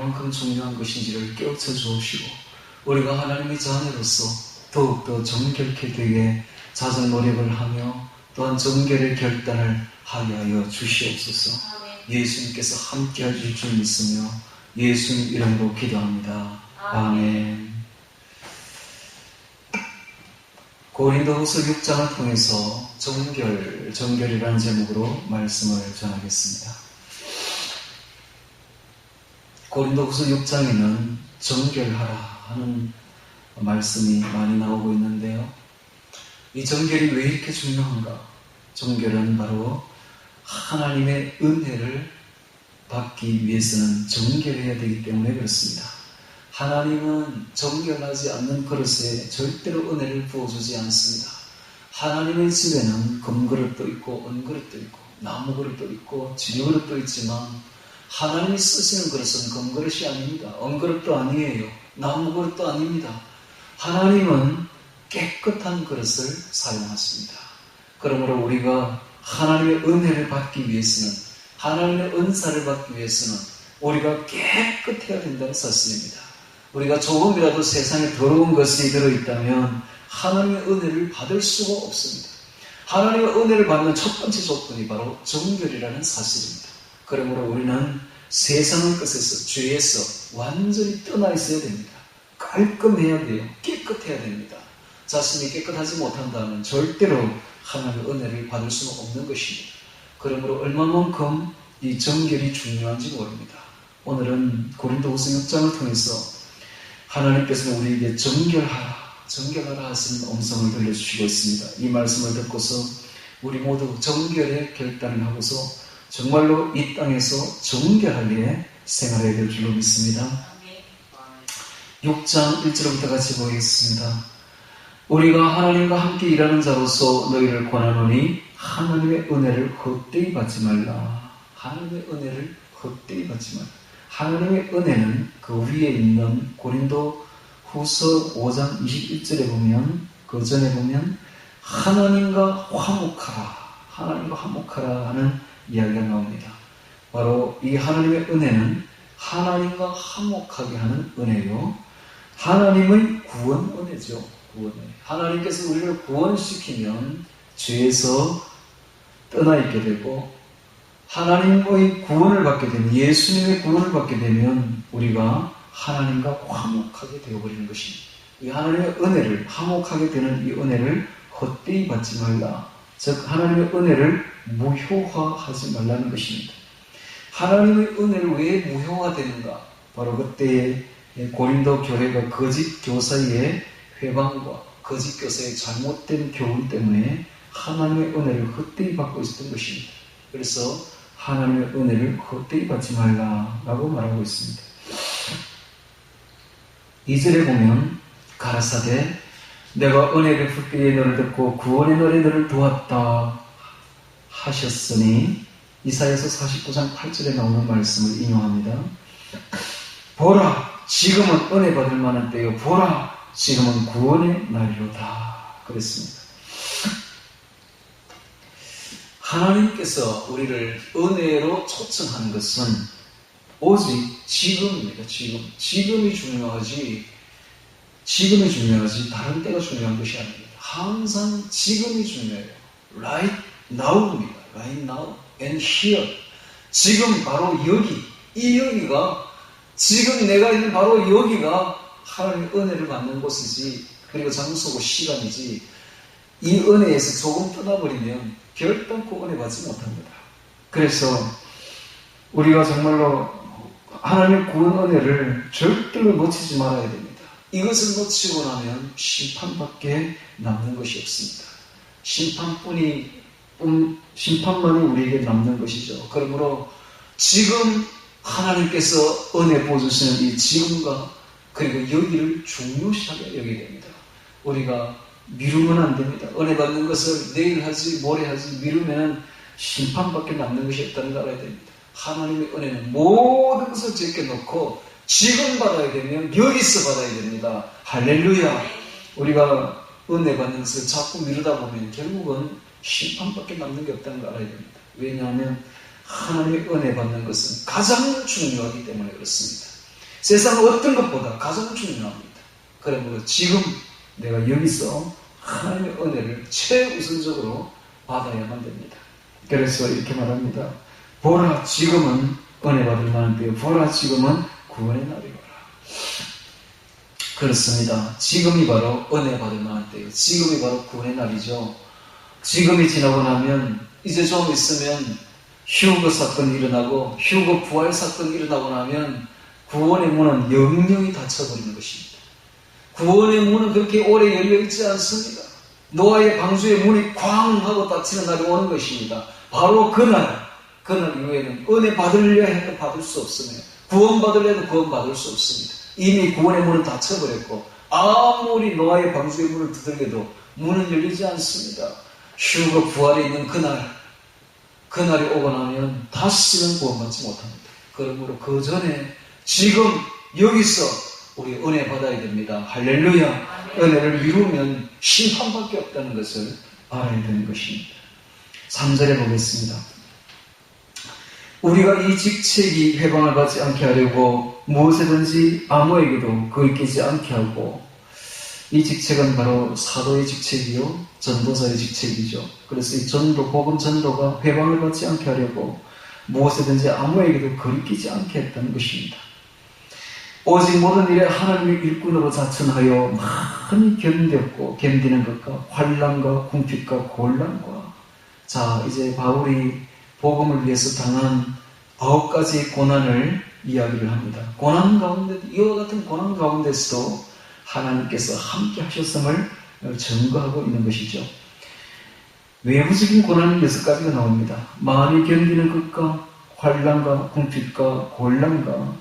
얼만큼 중요한 것인지를 깨우쳐 주옵시고 우리가 하나님의 자녀로서 더욱더 정결케 되게 자정 노력을 하며 또한 정결의 결단을 하게 하여 주시옵소서. 예수님께서 함께 하실 줄 믿으며 예수님 이름으로 기도합니다. 아멘. 고린도후서 6장을 통해서 정결이라는 제목으로 말씀을 전하겠습니다. 고린도후서 6장에는 정결하라 하는 말씀이 많이 나오고 있는데요. 이 정결이 왜 이렇게 중요한가? 정결은 바로 하나님의 은혜를 받기 위해서는 정결해야 되기 때문에 그렇습니다. 하나님은 정결하지 않는 그릇에 절대로 은혜를 부어주지 않습니다. 하나님의 집에는 금그릇도 있고 은그릇도 있고 나무 그릇도 있고 진흙그릇도 있지만 하나님이 쓰시는 그릇은 금그릇이 아닙니다. 은그릇도 아니에요. 나무 그릇도 아닙니다. 하나님은 깨끗한 그릇을 사용하십니다. 그러므로 우리가 하나님의 은혜를 받기 위해서는, 하나님의 은사를 받기 위해서는 우리가 깨끗해야 된다는 사실입니다. 우리가 조금이라도 세상에 더러운 것이 들어있다면 하나님의 은혜를 받을 수가 없습니다. 하나님의 은혜를 받는 첫 번째 조건이 바로 정결이라는 사실입니다. 그러므로 우리는 세상의 것에서, 죄에서 완전히 떠나 있어야 됩니다. 깔끔해야 돼요. 깨끗해야 됩니다. 자신이 깨끗하지 못한다면 절대로 하나님의 은혜를 받을 수는 없는 것입니다. 그러므로 얼마만큼 이 정결이 중요한지 모릅니다. 오늘은 고린도후서 6장을 통해서 하나님께서는 우리에게 정결하라 하시는 음성을 들려주시고 있습니다. 이 말씀을 듣고서 우리 모두 정결의 결단을 하고서 정말로 이 땅에서 정결하게 생활해야 될 줄로 믿습니다. 6장 1절부터 같이 보겠습니다. 우리가 하나님과 함께 일하는 자로서 너희를 권하노니 하나님의 은혜를 헛되이 받지 말라. 하나님의 은혜를 헛되이 받지 말라. 하나님의 은혜는 그 위에 있는 고린도 후서 5장 21절에 보면, 그 전에 보면 하나님과 화목하라 하는 이야기가 나옵니다. 바로 이 하나님의 은혜는 하나님과 화목하게 하는 은혜요, 하나님의 구원 은혜죠. 하나님께서 우리를 구원시키면 죄에서 떠나 있게 되고, 하나님의 구원을 받게 되면, 예수님의 구원을 받게 되면 우리가 하나님과 화목하게 되어버리는 것입니다. 이 하나님의 은혜를, 화목하게 되는 이 은혜를 헛되이 받지 말라. 즉 하나님의 은혜를 무효화하지 말라는 것입니다. 하나님의 은혜를 왜 무효화되는가? 바로 그때의 고린도 교회가 거짓 교사의 회방과 거짓 교사의 잘못된 교훈 때문에 하나님의 은혜를 헛되이 받고 있었던 것입니다. 그래서 하나님의 은혜를 헛되이 받지 말라라고 말하고 있습니다. 2절에 보면 가라사대 내가 은혜를 붓기에 너를 듣고 구원의 날에 너를 도왔다 하셨으니, 이사야서 49장 8절에 나오는 말씀을 인용합니다. 보라, 지금은 은혜 받을 만한 때요, 보라, 지금은 구원의 날이로다 그랬습니다. 하나님께서 우리를 은혜로 초청하는 것은 오직 지금입니다. 지금이 중요하지 다른 때가 중요한 것이 아닙니다. 항상 지금이 중요해요. Right now입니다. Right now and here. 지금 바로 여기, 이 여기가, 지금 내가 있는 바로 여기가 하나님의 은혜를 받는 곳이지, 그리고 장소고 시간이지, 이 은혜에서 조금 떠나버리면 결단코 은혜 받지 못합니다. 그래서 우리가 정말로 하나님의 구원 은혜를 절대로 놓치지 말아야 됩니다. 이것을 놓치고 나면 심판밖에 남는 것이 없습니다. 심판만이 우리에게 남는 것이죠. 그러므로 지금 하나님께서 은혜 부어주시는 이 지금과 그리고 여기를 중요시하게 여기게 됩니다. 우리가 미루면 안 됩니다. 은혜 받는 것을 내일 하지 모레 하지 미루면 심판밖에 남는 것이 없다는 걸 알아야 됩니다. 하나님의 은혜는 모든 것을 제껴놓고 지금 받아야 되면 여기서 받아야 됩니다. 할렐루야. 우리가 은혜 받는 것을 자꾸 미루다 보면 결국은 심판밖에 남는 게 없다는 걸 알아야 됩니다. 왜냐하면 하나님의 은혜 받는 것은 가장 중요하기 때문에 그렇습니다. 세상 어떤 것보다 가장 중요합니다. 그러므로 지금 내가 여기서 하나님의 은혜를 최우선적으로 받아야만 됩니다. 그래서 이렇게 말합니다. 보라, 지금은 은혜 받을 만한 때요. 보라, 지금은 구원의 날이로라. 그렇습니다. 지금이 바로 은혜 받을 만한 때요. 지금이 바로 구원의 날이죠. 지금이 지나고 나면 이제 좀 있으면 휴거 사건이 일어나고 휴거 부활 사건이 일어나고 나면 구원의 문은 영영히 닫혀버리는 것입니다. 구원의 문은 그렇게 오래 열려있지 않습니다. 노아의 방주의 문이 쾅 하고 닫히는 날이 오는 것입니다. 바로 그날 이후에는 은혜 받으려 해도 받을 수 없으며 구원 받으려 해도 구원 받을 수 없습니다. 이미 구원의 문은 닫혀버렸고 아무리 노아의 방주의 문을 두들겨도 문은 열리지 않습니다. 휴거 부활에 있는 그날이 오고 나면 다시는 구원받지 못합니다. 그러므로 그 전에 지금 여기서 우리 은혜 받아야 됩니다. 할렐루야. 은혜를 미루면 심판밖에 없다는 것을 알아야 되는 것입니다. 3절에 보겠습니다. 우리가 이 직책이 회방을 받지 않게 하려고 무엇이든지 아무에게도 거리끼지 않게 하고, 이 직책은 바로 사도의 직책이요 전도자의 직책이죠. 그래서 이 전도, 복음 전도가 회방을 받지 않게 하려고 무엇이든지 아무에게도 거리끼지 않게 했다는 것입니다. 오직 모든 일에 하나님의 일꾼으로 자천하여 많이 견디는 것과 환난과 궁핍과 곤란과, 자, 이제 바울이 복음을 위해서 당한 9가지 고난을 이야기를 합니다. 고난 가운데, 이와 같은 고난 가운데서도 하나님께서 함께 하셨음을 증거하고 있는 것이죠. 외부적인 고난은 6가지가 나옵니다. 많이 견디는 것과 환난과 궁핍과 곤란과,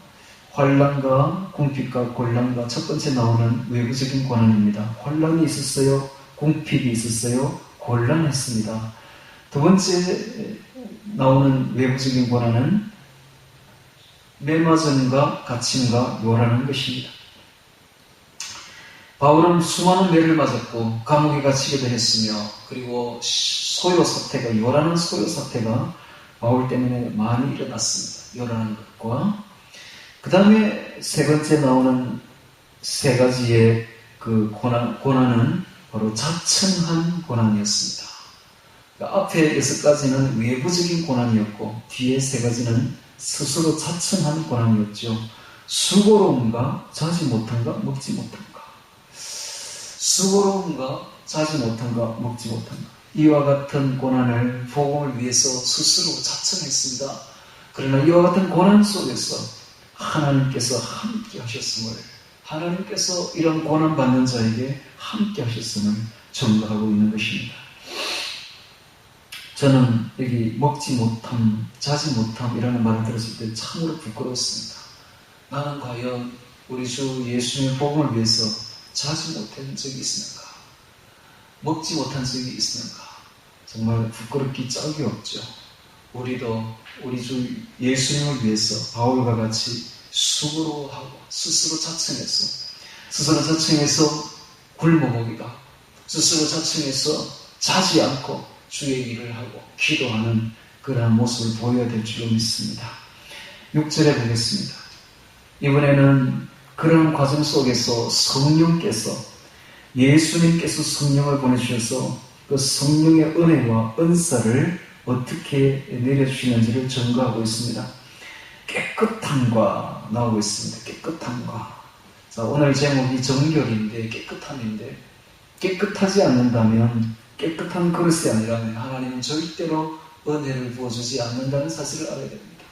환난과 궁핍과 곤란과 첫 번째 나오는 외부적인 고난입니다. 환난이 있었어요. 궁핍이 있었어요. 곤란했습니다. 두 번째 나오는 외부적인 고난은 매맞음과 갇힘과 요란한 것입니다. 바울은 수많은 매를 맞았고 감옥에 갇히기도 했으며, 그리고 소요 사태가, 요란한 소요 사태가 바울 때문에 많이 일어났습니다. 요란한 것과, 그 다음에 세 번째 나오는 3가지의 그 고난은 바로 자청한 고난이었습니다. 그러니까 앞에 6가지는 외부적인 고난이었고 뒤에 3가지는 스스로 자청한 고난이었죠. 수고로움과 자지 못한가 먹지 못한가, 수고로움과 자지 못한가 먹지 못한가, 이와 같은 고난을 복음을 위해서 스스로 자청했습니다. 그러나 이와 같은 고난 속에서 하나님께서 함께 하셨음을, 하나님께서 이런 고난 받는 자에게 함께 하셨음을 증거하고 있는 것입니다. 저는 여기 먹지 못함, 자지 못함이라는 말을 들었을 때 참으로 부끄러웠습니다. 나는 과연 우리 주 예수님의 복음을 위해서 자지 못한 적이 있는가? 먹지 못한 적이 있는가? 정말 부끄럽기 짝이 없죠. 우리도 우리 주 예수님을 위해서 바울과 같이 수고로하고 스스로 자청해서 굶어 먹이다, 스스로 자청해서 자지 않고 주의 일을 하고 기도하는 그러한 모습을 보여야 될 줄로 믿습니다. 6절에 보겠습니다. 이번에는 그런 과정 속에서 예수님께서 성령을 보내주셔서 그 성령의 은혜와 은사를 어떻게 내려주시는지를 증거하고 있습니다. 깨끗함과 나오고 있습니다. 깨끗함과. 자, 오늘 제목이 정결인데, 깨끗함인데, 깨끗하지 않는다면, 깨끗한 그릇이 아니라면 하나님은 절대로 은혜를 부어주지 않는다는 사실을 알아야 됩니다.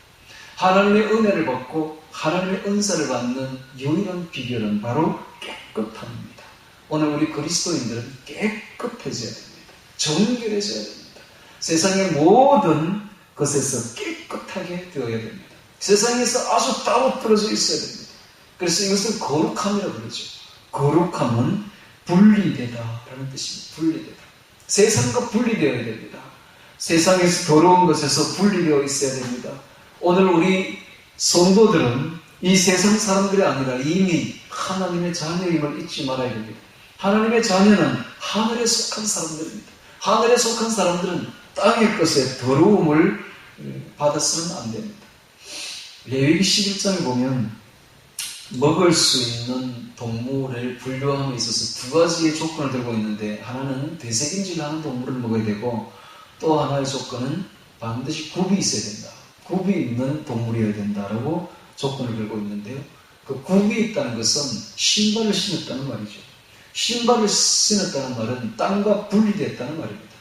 하나님의 은혜를 받고 하나님의 은사를 받는 유일한 비결은 바로 깨끗함입니다. 오늘 우리 그리스도인들은 깨끗해져야 됩니다. 정결해져야 됩니다. 세상의 모든 것에서 깨끗하게 되어야 됩니다. 세상에서 아주 따로 떨어져 있어야 됩니다. 그래서 이것을 거룩함이라고 그러죠. 거룩함은 분리되다라는 뜻입니다. 분리되다. 세상과 분리되어야 됩니다. 세상에서 더러운 것에서 분리되어 있어야 됩니다. 오늘 우리 성도들은 이 세상 사람들이 아니라 이미 하나님의 자녀임을 잊지 말아야 됩니다. 하나님의 자녀는 하늘에 속한 사람들입니다. 하늘에 속한 사람들은 땅의 것에 더러움을 받아서는 안 됩니다. 레위기 11장에 보면 먹을 수 있는 동물을 분류함에 있어서 두 가지의 조건을 들고 있는데, 하나는 되새김질하는 동물을 먹어야 되고, 또 하나의 조건은 반드시 굽이 있어야 된다. 굽이 있는 동물이어야 된다라고 조건을 들고 있는데요. 그 굽이 있다는 것은 신발을 신었다는 말이죠. 신발을 신었다는 말은 땅과 분리됐다는 말입니다.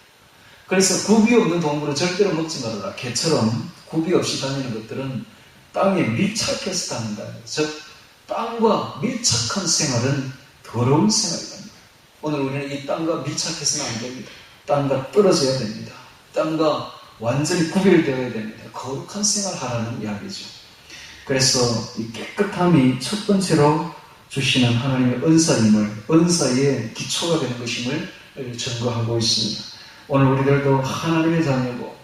그래서 굽이 없는 동물은 절대로 먹지 말아라. 개처럼 굽이 없이 다니는 것들은 땅에 밀착해서 다닌다. 즉 땅과 밀착한 생활은 더러운 생활이다. 오늘 우리는 이 땅과 밀착해서는 안 됩니다. 땅과 떨어져야 됩니다. 땅과 완전히 구별되어야 됩니다. 거룩한 생활하라는 이야기죠. 그래서 이 깨끗함이 첫 번째로 주시는 하나님의 은사임을, 은사의 기초가 되는 것임을 증거하고 있습니다. 오늘 우리들도 하나님의 자녀고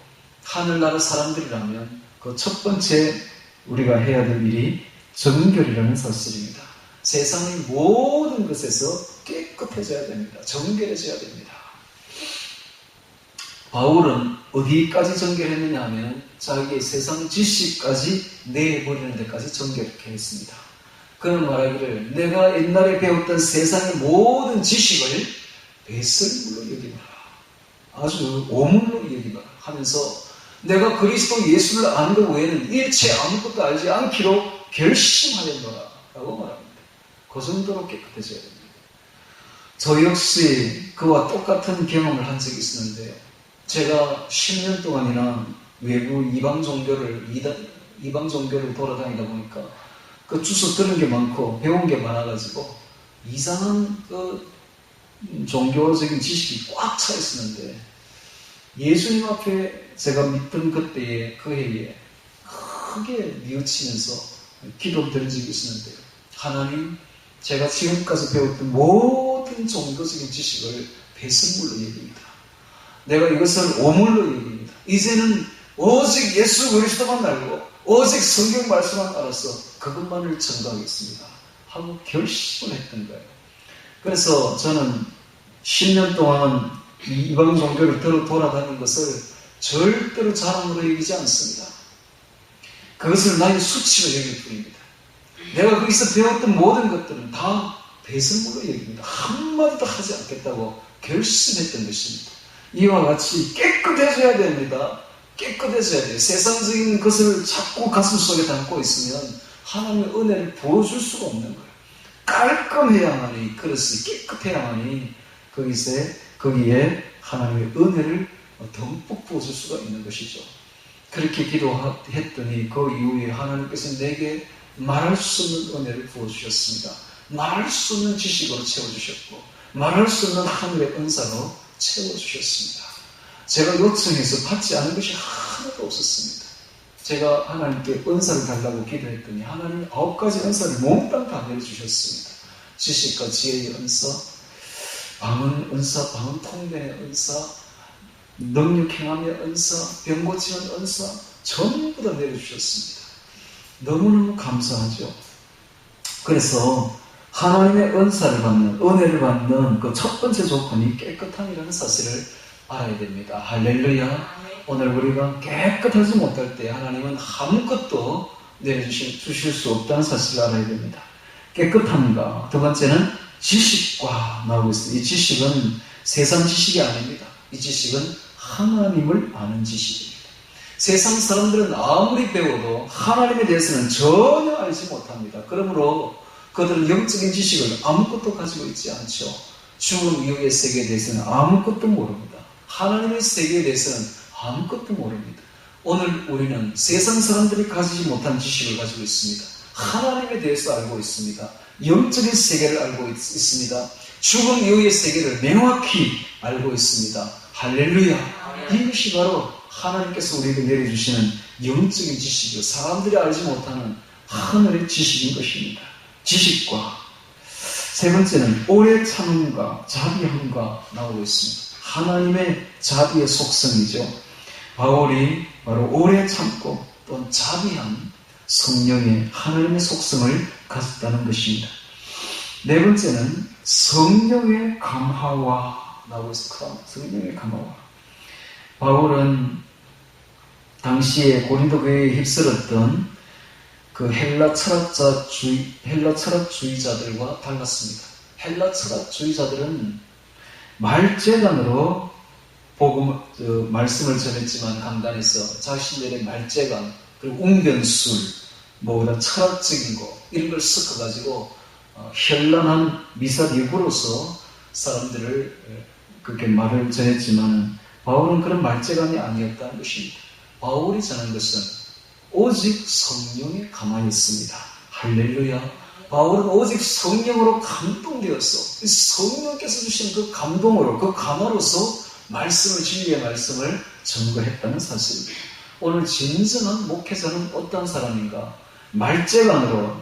하늘나라 사람들이라면 그 첫 번째 우리가 해야 될 일이 정결이라는 사실입니다. 세상의 모든 것에서 깨끗해져야 됩니다. 정결해져야 됩니다. 바울은 어디까지 정결했느냐 하면 자기의 세상 지식까지 내버리는 데까지 정결케 했습니다. 그는 말하기를 내가 옛날에 배웠던 세상의 모든 지식을 배설물로 여기마라. 아주 오물로 여기마라 하면서 내가 그리스도 예수를 아는 것 외에는 일체 아무것도 알지 않기로 결심하였노라 라고 말합니다. 그 정도로 깨끗해져야 됩니다. 저 역시 그와 똑같은 경험을 한 적이 있었는데요. 제가 10년 동안이나 외부 이방 종교를 돌아다니다 보니까 그 주소 들은 게 많고 배운 게 많아가지고 이상한 그 종교적인 지식이 꽉 차 있었는데, 예수님 앞에 제가 믿던 그때에 그 해에 크게 뉘우치면서 기도를 드린 적이 있었는데요. 하나님, 제가 지금까지 배웠던 모든 종교적인 지식을 배설물로 여깁니다. 내가 이것을 오물로 여깁니다. 이제는 오직 예수 그리스도만 알고 오직 성경 말씀만 알아서 그것만을 전가하겠습니다 하고 결심을 했던 거예요. 그래서 저는 10년 동안 이 이방 종교를 돌아다닌 것을 절대로 자랑으로 여기지 않습니다. 그것을 나의 수치로 여길 뿐입니다. 내가 거기서 배웠던 모든 것들은 다 배설물로 여깁니다. 한마디도 하지 않겠다고 결심했던 것입니다. 이와 같이 깨끗해져야 됩니다. 깨끗해져야 돼요. 세상적인 것을 자꾸 가슴속에 담고 있으면 하나님의 은혜를 보여줄 수가 없는 거예요. 깔끔해야만이, 그릇이 깨끗해야만이 거기에 하나님의 은혜를 듬뿍 부어줄 수가 있는 것이죠. 그렇게 기도했더니 그 이후에 하나님께서 내게 말할 수 없는 은혜를 부어주셨습니다. 말할 수 없는 지식으로 채워주셨고 말할 수 없는 하늘의 은사로 채워주셨습니다. 제가 요청해서 받지 않은 것이 하나도 없었습니다. 제가 하나님께 은사를 달라고 기도했더니 하나님이 9가지 은사를 몽땅 다 내려주셨습니다. 지식과 지혜의 은사, 방언 은사, 방언 통변의 은사, 능력 행함의 은사, 병 고치는 은사, 전부 다 내려주셨습니다. 너무너무 감사하죠. 그래서 하나님의 은사를 받는, 은혜를 받는 그 첫 번째 조건이 깨끗함이라는 사실을 알아야 됩니다. 할렐루야. 오늘 우리가 깨끗하지 못할 때 하나님은 아무것도 내려주실 수 없다는 사실을 알아야 됩니다. 깨끗함과 두 번째는 지식과 나오고 있습니다. 이 지식은 세상 지식이 아닙니다. 이 지식은 하나님을 아는 지식입니다. 세상 사람들은 아무리 배워도 하나님에 대해서는 전혀 알지 못합니다. 그러므로 그들은 영적인 지식을 아무것도 가지고 있지 않죠. 죽음 이후의 세계에 대해서는 아무것도 모릅니다. 하나님의 세계에 대해서는 아무것도 모릅니다. 오늘 우리는 세상 사람들이 가지지 못한 지식을 가지고 있습니다. 하나님에 대해서 알고 있습니다. 영적인 세계를 알고 있습니다. 죽음 이후의 세계를 명확히 알고 있습니다. 할렐루야. 이것이 바로 하나님께서 우리에게 내려주시는 영적인 지식이요, 사람들이 알지 못하는 하늘의 지식인 것입니다. 지식과 세 번째는 오래 참음과 자비함과 나오고 있습니다. 하나님의 자비의 속성이죠. 바울이 바로 오래 참고 또 자비한 성령의 하나님의 속성을 가졌다는 것입니다. 네 번째는 성령의 감화와 나오고 있습니다. 성령의 감화와. 바울은 당시에 고린도 교회에 휩쓸었던 그 헬라 철학주의자들과 달랐습니다. 헬라 철학주의자들은 말재간으로 말씀을 전했지만 강단에서 자신들의 말재간, 그리고 웅변술, 철학적인 거, 이런 걸 섞어가지고 현란한 미사여구로서 사람들을 그렇게 말을 전했지만 바울은 그런 말재간이 아니었다는 것입니다. 바울이 전한 것은 오직 성령의 감화였습니다. 할렐루야. 바울은 오직 성령으로 감동되었어. 성령께서 주신 그 감동으로, 그 감화로서 진리의 말씀을 전거했다는 사실입니다. 오늘 진정한 목회자는 어떤 사람인가? 말재간으로,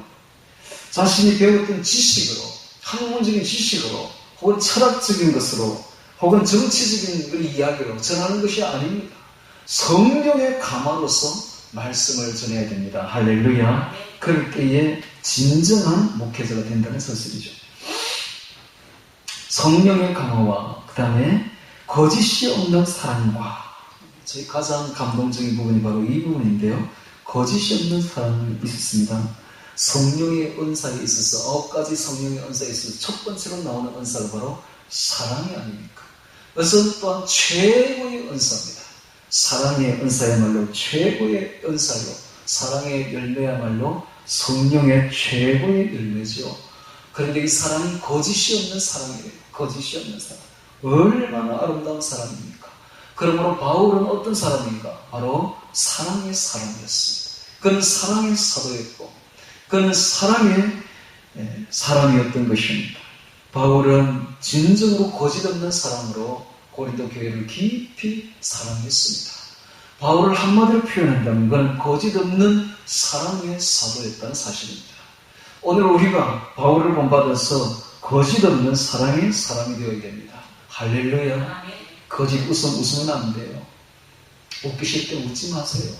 자신이 배웠던 지식으로, 학문적인 지식으로, 혹은 철학적인 것으로, 혹은 정치적인 이야기로 전하는 것이 아닙니다. 성령의 감화로서 말씀을 전해야 됩니다. 할렐루야. 그럴 때에 진정한 목회자가 된다는 사실이죠. 성령의 감화와 그 다음에 거짓이 없는 사랑과, 저희 가장 감동적인 부분이 바로 이 부분인데요. 거짓이 없는 사랑이 있었습니다. 성령의 은사에 있어서 9가지 성령의 은사에 있어서 첫 번째로 나오는 은사가 바로 사랑이 아닙니까? 그것은 또한 최고의 은사입니다. 사랑의 은사야말로 최고의 은사요, 사랑의 열매야말로 성령의 최고의 열매죠. 그런데 이 사랑이 거짓이 없는 사랑이에요. 거짓이 없는 사랑. 얼마나 아름다운 사랑입니까? 그러므로 바울은 어떤 사람인가? 바로 사랑의 사람이었습니다. 그는 사랑의 사도였고, 그는 사랑의 사람이었던 것입니다. 바울은 진정으로 거짓 없는 사랑으로 고린도 교회를 깊이 사랑했습니다. 바울을 한마디로 표현한다면 그는 거짓 없는 사랑의 사도였다는 사실입니다. 오늘 우리가 바울을 본받아서 거짓 없는 사랑의 사람이 되어야 됩니다. 할렐루야. 거짓 웃으면 안 돼요. 웃기실 때 웃지 마세요.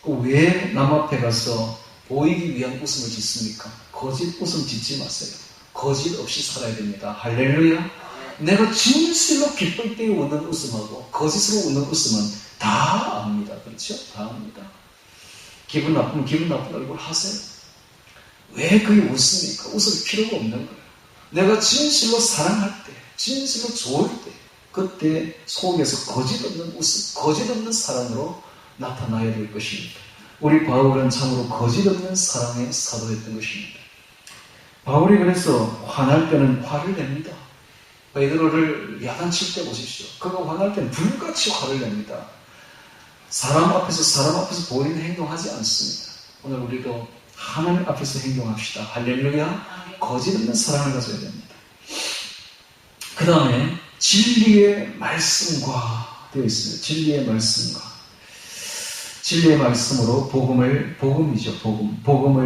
왜 남 앞에 가서 보이기 위한 웃음을 짓습니까? 거짓 웃음 짓지 마세요. 거짓 없이 살아야 됩니다. 할렐루야. 내가 진실로 기쁠 때 웃는 웃음하고 거짓으로 웃는 웃음은 다 압니다. 그렇죠? 다 압니다. 기분 나쁘면 기분 나쁜 얼굴 하세요. 왜 그게 웃습니까? 웃을 필요가 없는 거예요. 내가 진실로 사랑할 때, 진실로 좋을 때, 그때 속에서 거짓 없는 웃음, 거짓 없는 사랑으로 나타나야 될 것입니다. 우리 바울은 참으로 거짓 없는 사랑의 사도였던 것입니다. 바울이 그래서 화날 때는 화를 냅니다. 베드로를 야단칠 때 보십시오. 그가 화날 때는 불같이 화를 냅니다. 사람 앞에서 보이는 행동하지 않습니다. 오늘 우리도 하나님 앞에서 행동합시다. 할렐루야. 거짓 없는 사랑을 가져야 됩니다. 그 다음에 진리의 말씀과 되어 있습니다. 진리의 말씀과. 진리의 말씀으로 복음을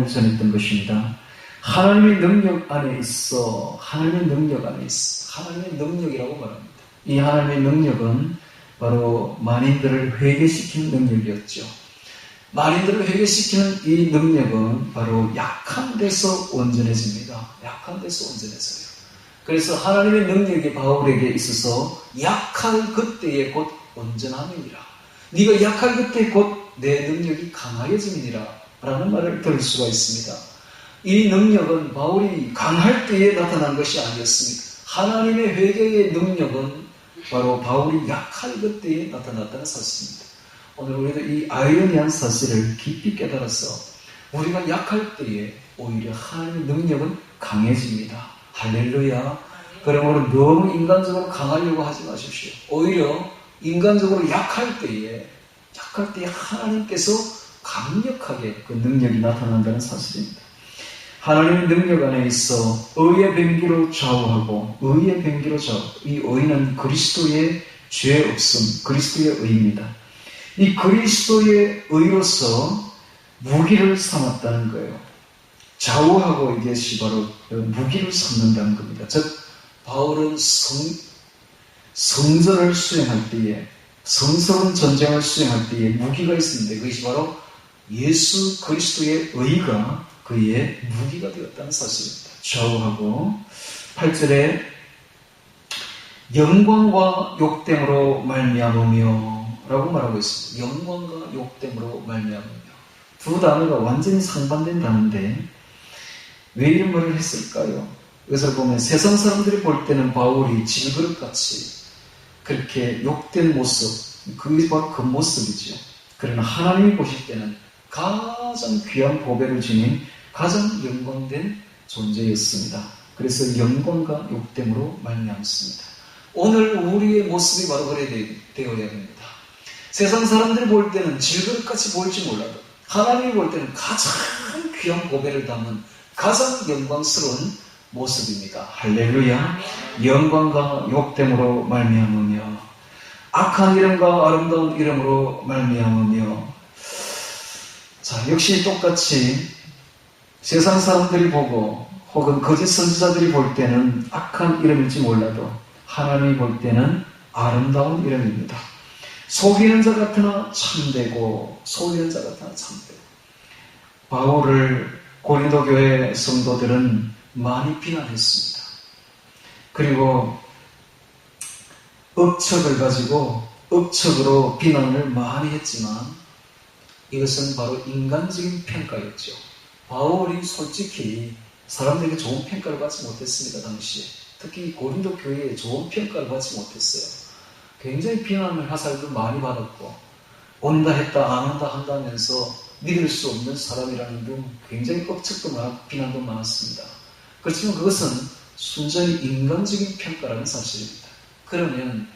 전했던 것입니다. 하나님의 능력 안에 있어. 하나님의 능력이라고 말합니다. 이 하나님의 능력은 바로 만인들을 회개시키는 능력이었죠. 만인들을 회개시키는 이 능력은 바로 약한 데서 온전해집니다. 약한 데서 온전해져요. 그래서 하나님의 능력이 바울에게 있어서 약할 그때에 곧 온전함이니라. 네가 약할 그때 곧 내 능력이 강하여짐이니라 라는 말을 들을 수가 있습니다. 이 능력은 바울이 강할 때에 나타난 것이 아니었습니다. 하나님의 회개의 능력은 바로 바울이 약할 그때에 나타났다는 사실입니다. 오늘 우리도 이 아이러니한 사실을 깊이 깨달아서 우리가 약할 때에 오히려 하나님의 능력은 강해집니다. 할렐루야. 그러므로 너무 인간적으로 강하려고 하지 마십시오. 오히려 인간적으로 약할 때에 하나님께서 강력하게 그 능력이 나타난다는 사실입니다. 하나님의 능력 안에 있어 의의 병기로 좌우하고 이 의는 그리스도의 죄 없음, 그리스도의 의입니다. 이 그리스도의 의로서 무기를 삼았다는 거예요. 좌우하고 이것이 바로 무기를 삼는다는 겁니다. 즉 바울은 성전을 수행할 때에, 성스러운 전쟁을 수행할 때에 무기가 있었는데 그것이 바로 예수 그리스도의 의가 그의 무기가 되었다는 사실입니다. 좌우하고 8절에 영광과 욕됨으로 말미암으며 라고 말하고 있습니다. 영광과 욕됨으로 말미암으며. 두 단어가 완전히 상반된 단어인데 왜 이런 말을 했을까요? 이것을 보면 세상 사람들이 볼 때는 바울이 질그릇같이 그렇게 욕된 모습, 그게 바로 그 모습이죠. 그러나 하나님이 보실 때는 가장 귀한 보배를 지닌 가장 영광된 존재였습니다. 그래서 영광과 욕됨으로 말미암습니다. 오늘 우리의 모습이 바로 그래야 되어야 됩니다. 세상 사람들이 볼 때는 질그릇같이 보일지 몰라도 하나님이 볼 때는 가장 귀한 보배를 담은 가장 영광스러운 모습입니다. 할렐루야. 영광과 욕됨으로 말미암으며 악한 이름과 아름다운 이름으로 말미암으며 자, 역시 똑같이 세상 사람들이 보고 혹은 거짓 선지자들이 볼 때는 악한 이름일지 몰라도 하나님이 볼 때는 아름다운 이름입니다. 속이는 자 같으나 참되고 속이는 자 같으나 참되고 바울을 고린도 교회 성도들은 많이 비난했습니다. 그리고 억척을 가지고 억척으로 비난을 많이 했지만 이것은 바로 인간적인 평가였죠. 바울이 솔직히 사람들에게 좋은 평가를 받지 못했습니다. 당시에. 특히 고린도 교회에 좋은 평가를 받지 못했어요. 굉장히 비난을 화살도 많이 받았고 온다 했다 안 온다 한다면서 믿을 수 없는 사람이라는 등 굉장히 억측도 많고 비난도 많았습니다. 그렇지만 그것은 순전히 인간적인 평가라는 사실입니다. 그러면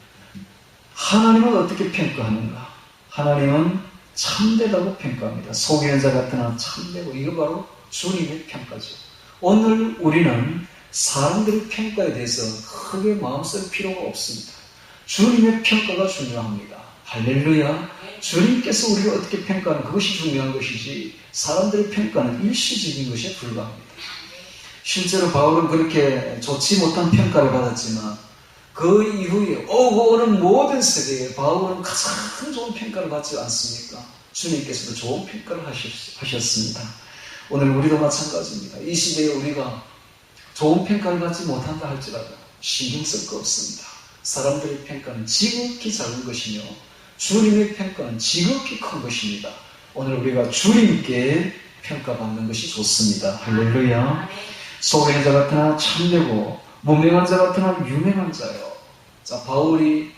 하나님은 어떻게 평가하는가? 하나님은 참되다고 평가합니다. 속이는 자 같으나 참되고 이거 바로 주님의 평가죠. 오늘 우리는 사람들의 평가에 대해서 크게 마음 쓸 필요가 없습니다. 주님의 평가가 중요합니다. 할렐루야. 주님께서 우리를 어떻게 평가하는 그것이 중요한 것이지 사람들의 평가는 일시적인 것에 불과합니다. 실제로 바울은 그렇게 좋지 못한 평가를 받았지만 그 이후에 오는 모든 세대에 바울은 가장 좋은 평가를 받지 않습니까? 주님께서도 좋은 평가를 하셨습니다. 오늘 우리도 마찬가지입니다. 이 시대에 우리가 좋은 평가를 받지 못한다 할지라도 신경 쓸 거 없습니다. 사람들의 평가는 지극히 작은 것이며 주님의 평가는 지극히 큰 것입니다. 오늘 우리가 주님께 평가받는 것이 좋습니다. 할렐루야. 속이는 자 같으나 참되고 무명한 자 같으나 유명한 자요. 자, 바울이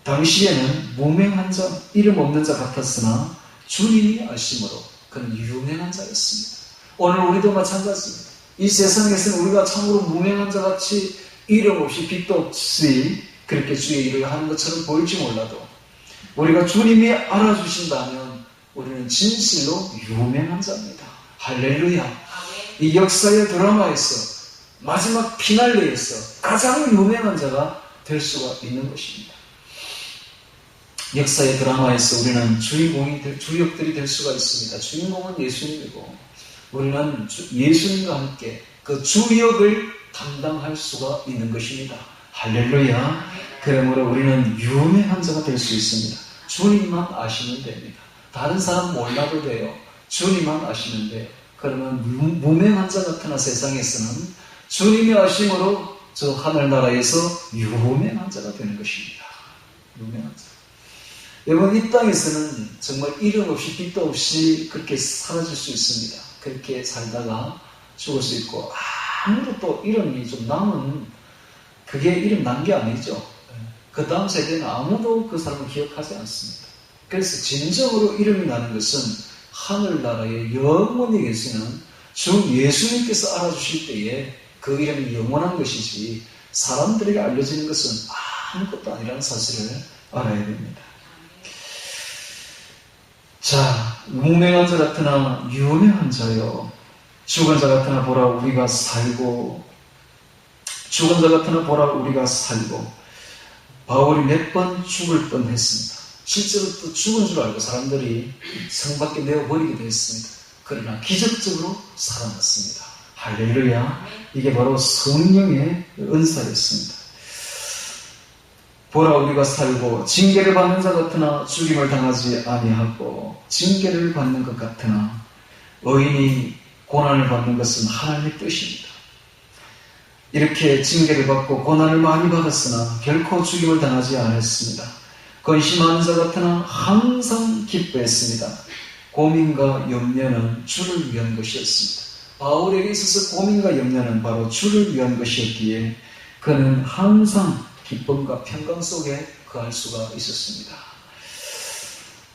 당시에는 무명한 자, 이름 없는 자 같았으나 주님이 아심으로 그는 유명한 자였습니다. 오늘 우리도 마찬가지입니다. 이 세상에서는 우리가 참으로 무명한 자 같이 이름 없이 빛도 없이 그렇게 주의 일을 하는 것처럼 보일지 몰라도 우리가 주님이 알아주신다면 우리는 진실로 유명한 자입니다. 할렐루야. 이 역사의 드라마에서 마지막 피날레에서 가장 유명한 자가 될 수가 있는 것입니다. 역사의 드라마에서 우리는 주역들이 될 수가 있습니다. 주인공은 예수님이고 우리는 예수님과 함께 그 주역을 감당할 수가 있는 것입니다. 할렐루야. 그러므로 우리는 유명한 자가 될 수 있습니다. 주님만 아시면 됩니다. 다른 사람 몰라도 돼요. 주님만 아시면 돼요. 그러면 무명한 자 같으나 세상에서는 주님이 아심으로 저 하늘나라에서 유명한 자가 되는 것입니다. 유명한 자. 여러분, 이 땅에서는 정말 이름 없이 빛도 없이 그렇게 사라질 수 있습니다. 그렇게 살다가 죽을 수 있고 아무도 또 이름이 좀 남은 그게 이름 난 게 아니죠. 그 다음 세대는 아무도 그 사람을 기억하지 않습니다. 그래서 진정으로 이름이 나는 것은 하늘나라에 영원히 계시는 주 예수님께서 알아주실 때에 그 이름이 영원한 것이지 사람들에게 알려지는 것은 아무것도 아니라는 사실을 알아야 됩니다. 자, 무명한 자 같으나 유명한 자요. 죽은 자 같으나 보라 우리가 살고 죽은 자 같으나 보라 우리가 살고 바울이 몇 번 죽을 뻔했습니다. 실제로 또 죽은 줄 알고 사람들이 성 밖에 내어버리기도 했습니다. 그러나 기적적으로 살아났습니다. 할렐루야. 이게 바로 성령의 은사였습니다. 보라 우리가 살고 징계를 받는 자 같으나 죽임을 당하지 아니하고 징계를 받는 것 같으나 의인이 고난을 받는 것은 하나님의 뜻입니다. 이렇게 징계를 받고 고난을 많이 받았으나 결코 죽임을 당하지 않았습니다. 근심하는 자 같으나 항상 기뻐했습니다. 고민과 염려는 주를 위한 것이었습니다. 바울에게 있어서 고민과 염려는 바로 주를 위한 것이었기에 그는 항상 기쁨과 평강 속에 거할 수가 있었습니다.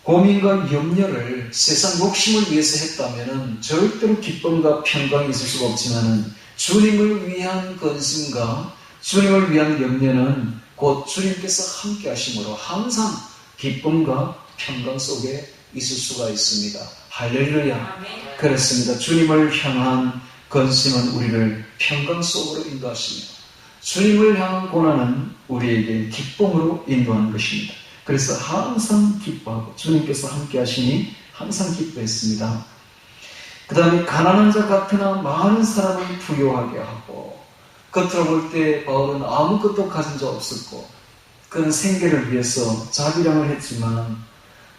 고민과 염려를 세상 욕심을 위해서 했다면 절대로 기쁨과 평강이 있을 수가 없지만 주님을 위한 근심과 주님을 위한 염려는 곧 주님께서 함께 하심으로 항상 기쁨과 평강 속에 있을 수가 있습니다. 할렐루야. 그렇습니다. 주님을 향한 근심은 우리를 평강 속으로 인도하시며 주님을 향한 고난은 우리에게 기쁨으로 인도하는 것입니다. 그래서 항상 기뻐하고 주님께서 함께 하시니 항상 기뻐했습니다. 그 다음에 가난한 자 같으나 많은 사람을 부유하게 하고, 겉으로 볼 때 바울은 아무것도 가진 자 없었고 그는 생계를 위해서 자비량을 했지만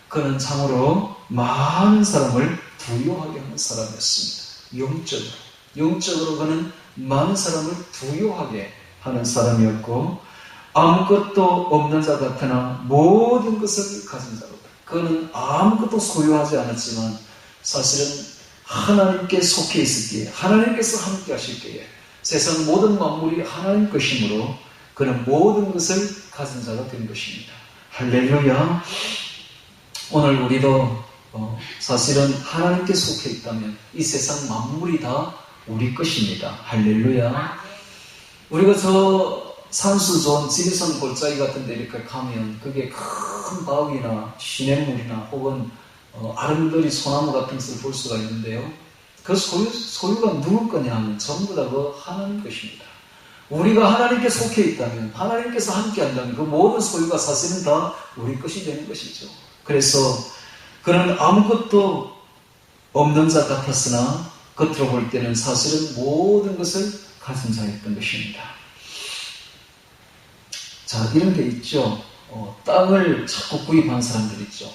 그는 참으로 많은 사람을 부유하게 하는 사람이었습니다. 영적으로 그는 많은 사람을 부유하게 하는 사람이었고, 아무것도 없는 자 같으나 모든 것을 가진 자로다. 그는 아무것도 소유하지 않았지만 사실은 하나님께 속해 있었기에, 하나님께서 함께 하실기에 세상 모든 만물이 하나님 것이므로 그는 모든 것을 가진 자가 된 것입니다. 할렐루야. 오늘 우리도 사실은 하나님께 속해 있다면 이 세상 만물이 다 우리 것입니다. 할렐루야. 우리가 저 산수 좋은 지리산 골짜기 같은 데 이렇게 가면 그게 큰 바위나 시냇물이나 혹은 아름드리 소나무 같은 것을 볼 수가 있는데요. 그 소유가 누구 거냐 하면 전부 다 그 하나님 것입니다. 우리가 하나님께 속해 있다면, 하나님께서 함께 한다면 그 모든 소유가 사실은 다 우리 것이 되는 것이죠. 그래서 그는 아무것도 없는 자 같았으나 겉으로 볼 때는 사실은 모든 것을 가진 자였던 것입니다. 자, 이런 게 있죠. 땅을 자꾸 구입하는 사람들 있죠.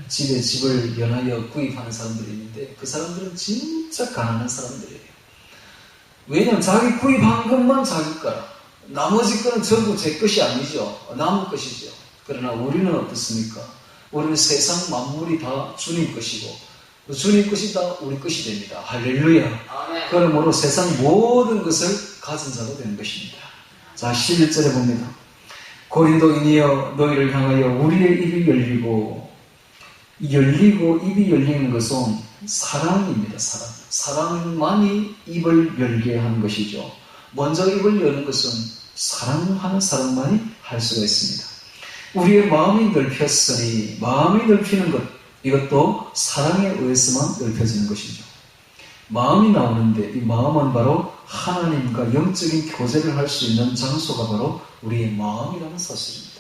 집에 집을 연하여 구입하는 사람들이 있는데 그 사람들은 진짜 가난한 사람들이에요. 왜냐하면 자기 구입한 것만 자기 거라. 나머지 거는 전부 제 것이 아니죠. 남의 것이죠. 그러나 우리는 어떻습니까? 우리는 세상 만물이 다 주님 것이고 주님 것이 다 우리 것이 됩니다. 할렐루야. 아멘. 그러므로 세상 모든 것을 가진 자가 되는 것입니다. 자, 11절에 봅니다. 고린도인이여 너희를 향하여 우리의 입이 열리고 입이 열리는 것은 사랑입니다. 사랑만이 입을 열게 하는 것이죠. 먼저 입을 여는 것은 사랑하는 사람만이 할 수가 있습니다. 우리의 마음이 넓혔으니, 마음이 넓히는 것, 이것도 사랑에 의해서만 넓혀지는 것이죠. 마음이 나오는데 이 마음은 바로 하나님과 영적인 교제를 할 수 있는 장소가 바로 우리의 마음이라는 사실입니다.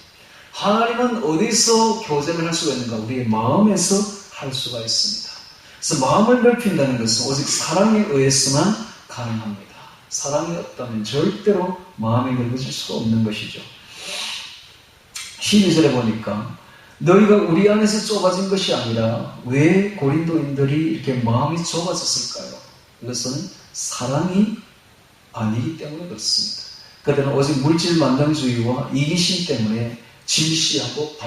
하나님은 어디서 교제를 할 수가 있는가? 우리의 마음에서 할 수가 있습니다. 그래서 마음을 넓힌다는 것은 오직 사랑에 의해서만 가능합니다. 사랑이 없다면 절대로 마음이 넓어질 수가 없는 것이죠. 12절에 보니까 너희가 우리 안에서 좁아진 것이 아니라 왜 고린도인들이 이렇게 마음이 좁아졌을까요? 이것은 사랑이 아니기 때문에 그렇습니다. 그들은 오직 물질 만능주의와 이기심 때문에 질시하고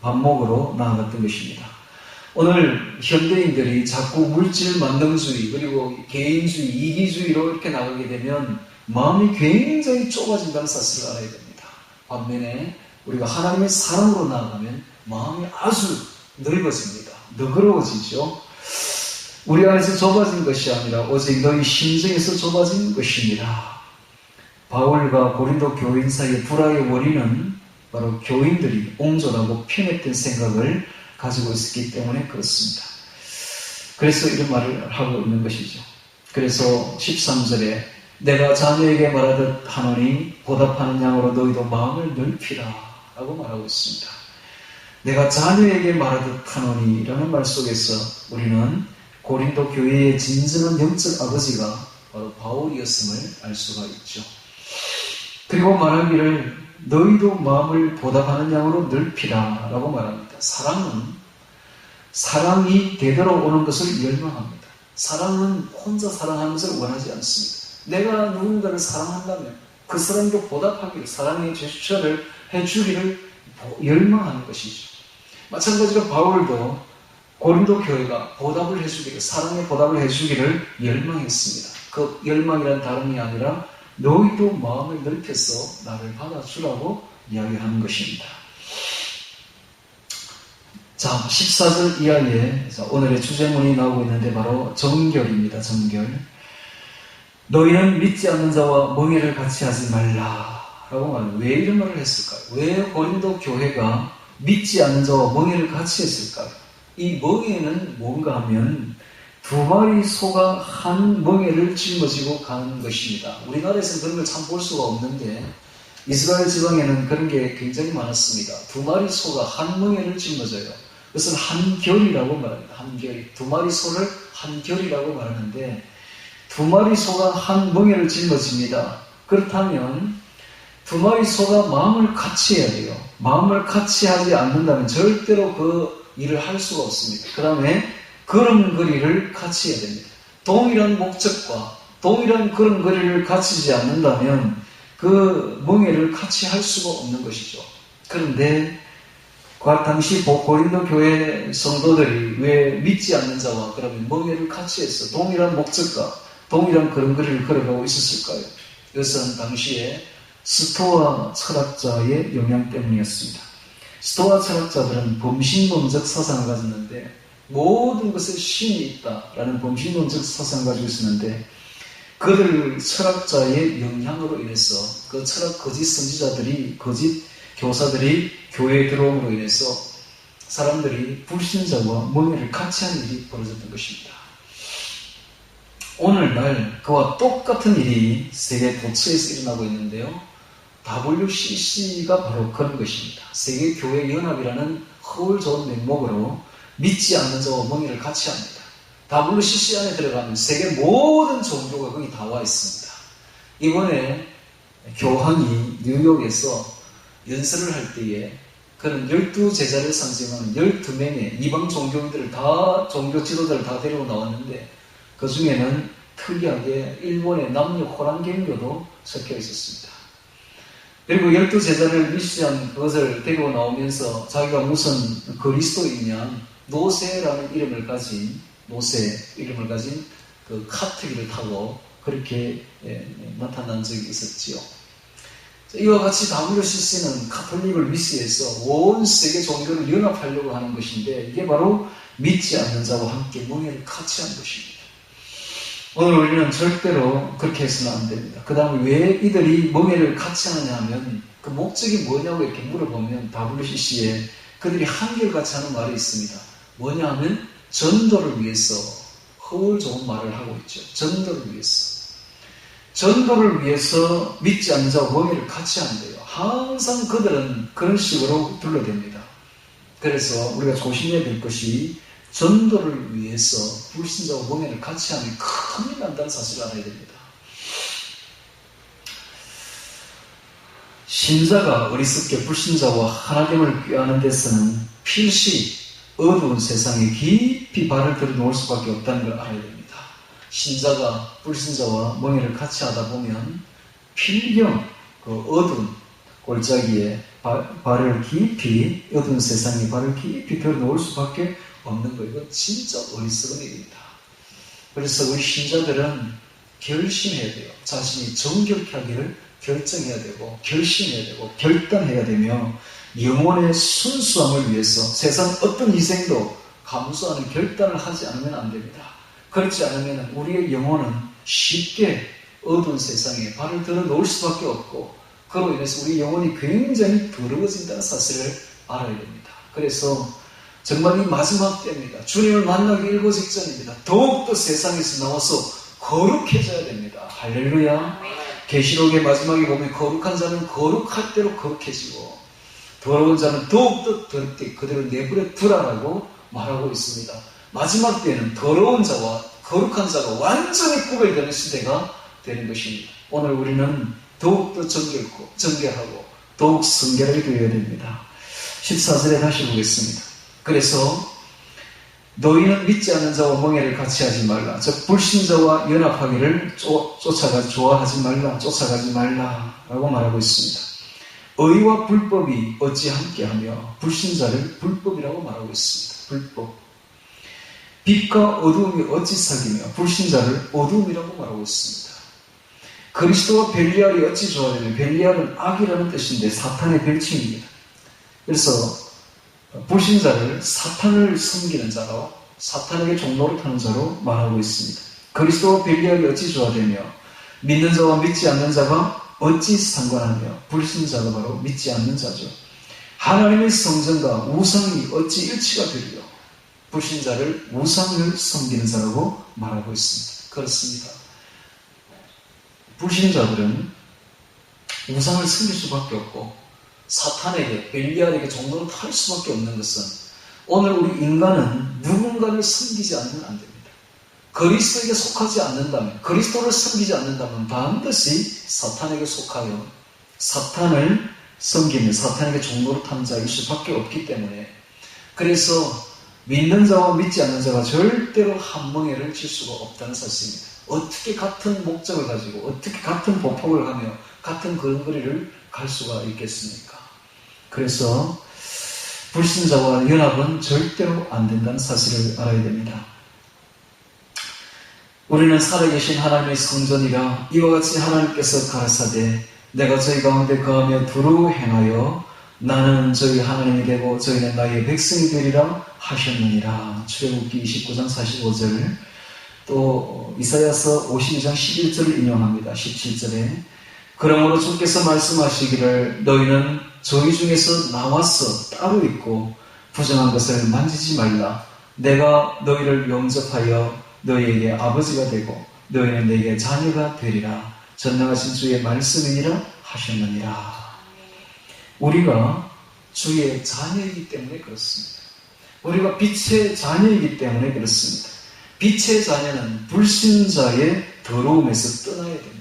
반목으로 나아갔던 것입니다. 오늘 현대인들이 자꾸 물질 만능주의 그리고 개인주의, 이기주의로 이렇게 나가게 되면 마음이 굉장히 좁아진다는 사실을 알아야 됩니다. 반면에 우리가 하나님의 사랑으로 나아가면 마음이 아주 넓어집니다. 너그러워지죠. 우리 안에서 좁아진 것이 아니라 오직 너희 심정에서 좁아진 것입니다. 바울과 고린도 교인 사이의 불화의 원인은 바로 교인들이 옹졸하고 편했던 생각을 가지고 있었기 때문에 그렇습니다. 그래서 이런 말을 하고 있는 것이죠. 그래서 13절에 내가 자녀에게 말하듯 하노니 보답하는 양으로 너희도 마음을 넓히라 라고 말하고 있습니다. 내가 자녀에게 말하듯 하노니 라는 말 속에서 우리는 고린도 교회의 진정한 영적 아버지가 바로 바울이었음을 알 수가 있죠. 그리고 말하기를 너희도 마음을 보답하는 양으로 넓히라 라고 말합니다. 사랑이 되돌아오는 것을 열망합니다. 사랑은 혼자 사랑하는 것을 원하지 않습니다. 내가 누군가를 사랑한다면 그 사람도 보답하기를, 사랑의 제스처를 해주기를 열망하는 것이죠. 마찬가지로 바울도 고린도 교회가 보답을 해주기를, 사랑의 보답을 해주기를 열망했습니다. 그 열망이란 다름이 아니라 너희도 마음을 넓혀서 나를 받아주라고 이야기하는 것입니다. 자, 14절 이하에 오늘의 주제문이 나오고 있는데 바로 정결입니다. 정결. 너희는 믿지 않는 자와 멍에를 같이 하지 말라 라고 말합니다. 왜 이런 말을 했을까요? 왜 고린도 교회가 믿지 않는 자와 멍에를 같이 했을까요? 이 멍에는 뭔가 하면 두 마리 소가 한 멍에를 짊어지고 가는 것입니다. 우리나라에서는 그런 걸 참 볼 수가 없는데 이스라엘 지방에는 그런 게 굉장히 많았습니다. 두 마리 소가 한 멍에를 짊어져요. 그것은 한결이라고 말합니다. 한결이. 두 마리 소를 한결이라고 말하는데 두 마리 소가 한 멍에를 짊어집니다. 그렇다면 두 마리 소가 마음을 같이 해야 돼요. 마음을 같이 하지 않는다면 절대로 그 일을 할 수가 없습니다. 그 다음에 걸음걸이를 같이 해야 됩니다. 동일한 목적과 동일한 걸음걸이를 갖추지 않는다면 그 멍에를 같이 할 수가 없는 것이죠. 그런데 그 당시 고린도 교회 성도들이 왜 믿지 않는 자와 그러면 멍에를 같이 해서 동일한 목적과 동일한 걸음걸이를 걸어가고 있었을까요? 이것은 당시에 스토아 철학자의 영향 때문이었습니다. 스토아 철학자들은 범신론적 사상을 가졌는데 모든 것에 신이 있다라는 범신론적 사상을 가지고 있었는데 그들 철학자의 영향으로 인해서 그 철학 거짓 선지자들이 거짓 교사들이 교회에 들어옴으로 인해서 사람들이 불신자와 멍에를 같이 하는 일이 벌어졌던 것입니다. 오늘날 그와 똑같은 일이 세계 도처에서 일어나고 있는데요. WCC가 바로 그런 것입니다. 세계교회연합이라는 허울 좋은 명목으로 믿지 않는 자와 멍에를 같이 합니다. WCC 안에 들어가면 세계 모든 종교가 거기 다 와 있습니다. 이번에 교황이 뉴욕에서 연설을 할 때에 그는 12제자를 상징하는 12명의 이방 종교인들을 다, 종교 지도자를 다 데리고 나왔는데 그 중에는 특이하게 일본의 남녀 호랑개인교도 섞여 있었습니다. 그리고 12제자를 미시한 그것을 데리고 나오면서 자기가 무슨 그리스도인이냐 노세라는 이름을 가진 그 카트기를 타고 그렇게 나타난 적이 있었지요. 이와 같이 WCC는 카톨릭을 위시해서 온 세계 종교를 연합하려고 하는 것인데 이게 바로 믿지 않는 자와 함께 멍에를 같이 하는 것입니다. 오늘 우리는 절대로 그렇게 해서는 안 됩니다. 그 다음에 왜 이들이 멍에를 같이 하느냐 하면 그 목적이 뭐냐고 이렇게 물어보면 WCC에 그들이 한결같이 하는 말이 있습니다. 뭐냐 하면 전도를 위해서 허울 좋은 말을 하고 있죠. 전도를 위해서. 전도를 위해서 믿지 않는 자와 멍에를 같이 하는데요. 항상 그들은 그런 식으로 둘러댑니다. 그래서 우리가 조심해야 될 것이 전도를 위해서 불신자와 멍에를 같이 하면 큰일 난다는 사실을 알아야 됩니다. 신자가 어리석게 불신자와 하나됨을 꾀하는 데서는 필시 어두운 세상에 깊이 발을 들여놓을 수밖에 없다는 걸 알아야 됩니다. 신자가 불신자와 멍에를 같이 하다 보면 필경 그 어두운 골짜기에 발을 깊이 어두운 세상에 발을 깊이 들여놓을 수밖에 없는 거 이거 진짜 어리석은 일입니다. 그래서 우리 신자들은 결심해야 돼요. 자신이 정결케 하기를 결정해야 되고 결심해야 되고 결단해야 되며 영혼의 순수함을 위해서 세상 어떤 희생도 감수하는 결단을 하지 않으면 안 됩니다. 그렇지 않으면 우리의 영혼은 쉽게 어두운 세상에 발을 들어 놓을 수밖에 없고 그로 인해서 우리 영혼이 굉장히 더러워진다는 사실을 알아야 됩니다. 그래서 정말 이 마지막 때입니다. 주님을 만나기 일보 직전입니다. 더욱더 세상에서 나와서 거룩해져야 됩니다. 할렐루야. 계시록의 마지막에 보면 거룩한 자는 거룩할 대로 거룩해지고 더러운 자는 더욱더 더럽게 그대로 내버려 두라라고 말하고 있습니다. 마지막 때에는 더러운 자와 거룩한 자가 완전히 구별되는 시대가 되는 것입니다. 오늘 우리는 더욱더 정결하고 더욱 성결하게 되어야 됩니다. 14절에 다시 보겠습니다. 그래서 너희는 믿지 않는 자와 멍에를 같이 하지 말라. 즉 불신자와 연합하기를 쫓아가지 말라 라고 말하고 있습니다. 의와 불법이 어찌 함께하며 불신자를 불법이라고 말하고 있습니다. 불법. 빛과 어두움이 어찌 사귀며 불신자를 어두움이라고 말하고 있습니다. 그리스도와 벨리알이 어찌 조화되며 벨리알은 악이라는 뜻인데 사탄의 별칭입니다. 그래서 불신자를 사탄을 섬기는 자로 사탄에게 종노릇하는 자로 말하고 있습니다. 그리스도와 벨리알이 어찌 조화되며 믿는 자와 믿지 않는 자가 어찌 상관하며 불신자가 바로 믿지 않는 자죠. 하나님의 성전과 우상이 어찌 일치가 되리요. 불신자를 우상을 섬기는 자라고 말하고 있습니다. 그렇습니다. 불신자들은 우상을 섬길 수밖에 없고 사탄에게 벨리알에게 종노릇 할 수밖에 없는 것은 오늘 우리 인간은 누군가를 섬기지 않으면 안 됩니다. 그리스도에게 속하지 않는다면, 그리스도를 섬기지 않는다면 반드시 사탄에게 속하여 사탄을 섬기며 사탄에게 종노릇하는 자일 수밖에 없기 때문에, 그래서 믿는 자와 믿지 않는 자가 절대로 한 멍에를 칠 수가 없다는 사실입니다. 어떻게 같은 목적을 가지고 어떻게 같은 보폭을 하며 같은 걸음걸이를 갈 수가 있겠습니까? 그래서 불신자와 연합은 절대로 안 된다는 사실을 알아야 됩니다. 우리는 살아계신 하나님의 성전이라 이와 같이 하나님께서 가라사대 내가 저희 가운데 거하며 두루 행하여 나는 저희 하나님이 되고 저희는 나의 백성이 되리라 하셨느니라. 출애굽기 29장 45절, 또 이사야서 52장 11절을 인용합니다. 17절에 그러므로 주께서 말씀하시기를 너희는 저희 중에서 나와서 따로 있고 부정한 것을 만지지 말라. 내가 너희를 영접하여 너희에게 아버지가 되고 너희는 내게 자녀가 되리라. 전능하신 주의 말씀이니라 하셨느니라. 우리가 주의 자녀이기 때문에 그렇습니다. 우리가 빛의 자녀이기 때문에 그렇습니다. 빛의 자녀는 불신자의 더러움에서 떠나야 됩니다.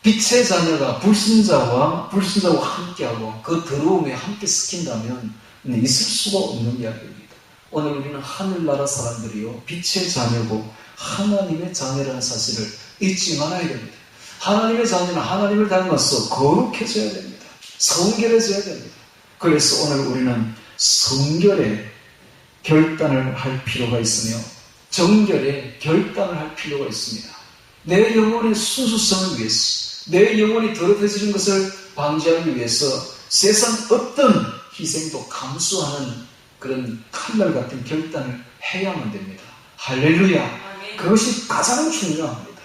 빛의 자녀가 불신자와 함께하고 그 더러움에 함께 섞인다면 있을 수가 없는 이야기입니다. 오늘 우리는 하늘나라 사람들이요 빛의 자녀고 하나님의 자녀라는 사실을 잊지 말아야 됩니다. 하나님의 자녀는 하나님을 닮아서 거룩해져야 됩니다. 성결해져야 됩니다. 그래서 오늘 우리는 성결의 결단을 할 필요가 있으며 정결의 결단을 할 필요가 있습니다. 내 영혼의 순수성을 위해서, 내 영혼이 더럽혀지는 것을 방지하기 위해서 세상 어떤 희생도 감수하는 그런 칼날 같은 결단을 해야만 됩니다. 할렐루야. 그것이 가장 중요합니다.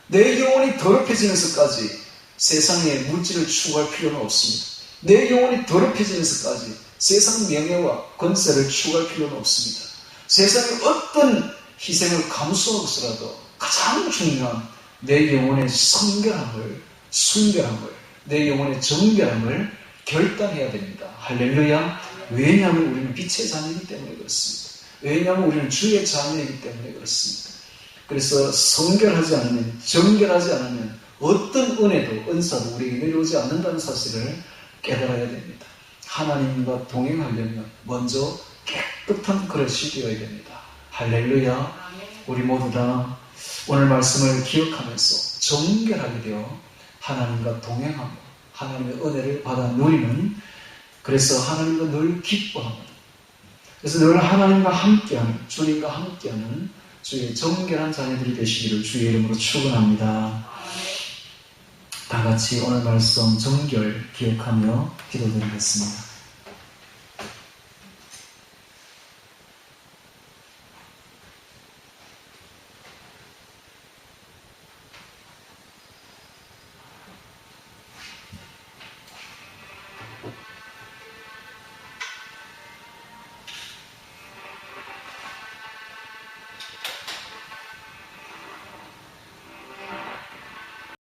내 영혼이 더럽혀지면서까지 세상의 물질을 추구할 필요는 없습니다. 내 영혼이 더럽혀지면서까지 세상 명예와 권세를 추구할 필요는 없습니다. 세상의 어떤 희생을 감수하고서라도 가장 중요한 내 영혼의 순결함을, 내 영혼의 정결함을 결단해야 됩니다. 할렐루야. 왜냐하면 우리는 빛의 자녀이기 때문에 그렇습니다. 왜냐하면 우리는 주의 자녀이기 때문에 그렇습니다. 그래서 성결하지 않으면, 정결하지 않으면 어떤 은혜도 은사도 우리에게 내려오지 않는다는 사실을 깨달아야 됩니다. 하나님과 동행하려면 먼저 깨끗한 그릇이 되어야 됩니다. 할렐루야. 우리 모두 다 오늘 말씀을 기억하면서 정결하게 되어 하나님과 동행하며 하나님의 은혜를 받아 누리는, 그래서 하나님과 늘 기뻐하는, 그래서 늘 하나님과 함께하는, 주님과 함께하는 주의 정결한 자녀들이 되시기를 주의 이름으로 축원합니다. 다 같이 오늘 말씀 정결 기억하며 기도드리겠습니다.